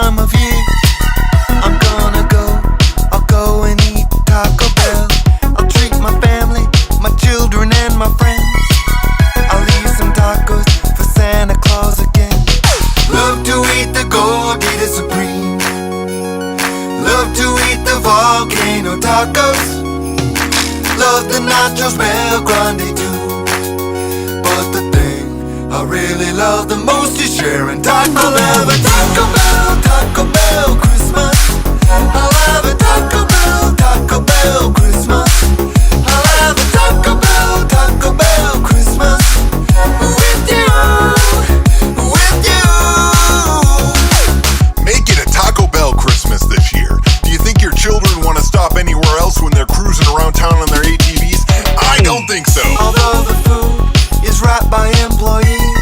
time of year. I'm gonna go, I'll go and eat Taco Bell. I'll treat my family, my children and my friends. I'll leave some tacos for Santa Claus again. Love to eat the Gordita Supreme. Love to eat the volcano tacos. Love the nachos Bel Grande too. But the thing I really love the most is sharing Taco Bell. Taco Bell, Taco Bell Christmas. I'll have a Taco Bell Christmas. I'll have a Taco Bell Christmas. With you, with you. Make it a Taco Bell Christmas this year. Do you think your children want to stop anywhere else when they're cruising around town on their ATVs? I don't think so. Although the food is wrapped by employees,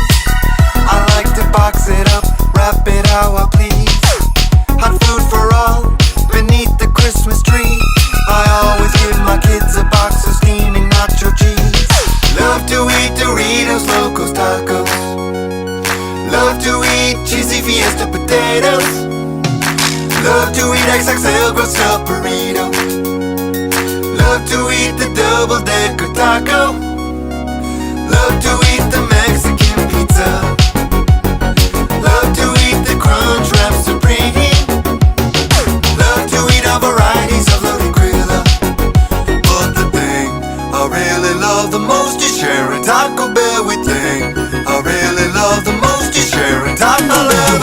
I like to box it up, wrap it how I please. Hot food for all, beneath the Christmas tree. I always give my kids a box of steaming nacho cheese. Love to eat Doritos Locos Tacos. Love to eat cheesy Fiesta potatoes. Love to eat XXL grilled stuffed burrito. Love to eat the double-decker taco. Love to eat the Mexican pizza. Love to eat the Crunch Wrap Supreme. Love to eat all varieties of loaded grilla. But the thing I really love the most is sharing Taco Bell with thing I really love the most is sharing Taco Bell.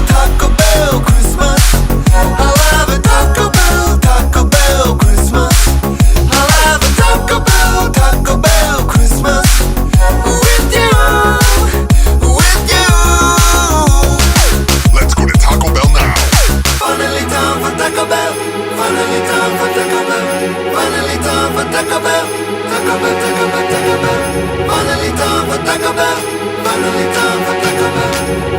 Taco Bell Christmas. I'll have a Taco Bell Christmas. I'll have a Taco Bell Christmas. With you, with you. Let's go to Taco Bell now. Finally time for Taco Bell. Finally time for Taco Bell. Finally time for Taco Bell. Taco Bell, Taco Bell, Taco Bell. Finally time for Taco Bell. Finally time for Taco Bell.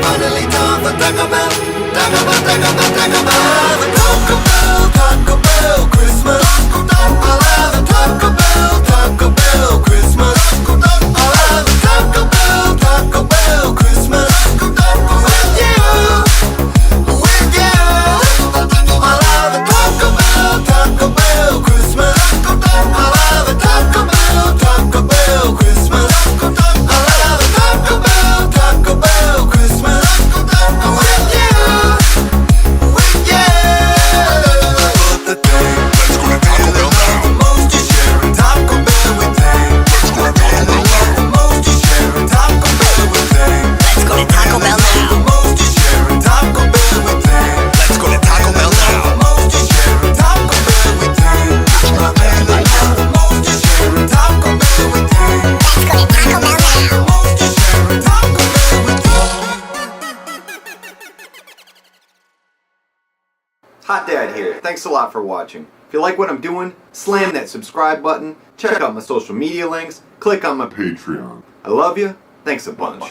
Finally time for Taco Bell. Taco Bell, Taco Bell, Taco Bell. I'll have a Taco Bell Christmas. I'll have a Taco Bell Christmas. I'll have a Taco Bell Christmas. With you, with you. I'll have a Taco Bell Christmas. I'll have a Taco Bell Christmas. I'll have a Taco Bell Christmas. With you, with you. But the thing Let's go to Taco Bell now. the most is sharing Taco Bell with thing. Let's go to Taco Bell now. The most is sharing Taco Bell with thing. Let's go to Taco Bell The now. most is sharing Taco Bell with thing. Let's go to Taco Bell The now. most is sharing Taco Bell with thing. My family love the most is sharing Taco Bell with thing. Let's go to Taco Bell now. The most is sharing Taco Bell with thing. Hot Dad here. Thanks a lot for watching. If you like what I'm doing, slam that subscribe button, check out my social media links, click on my Patreon. I love you. Thanks a bunch.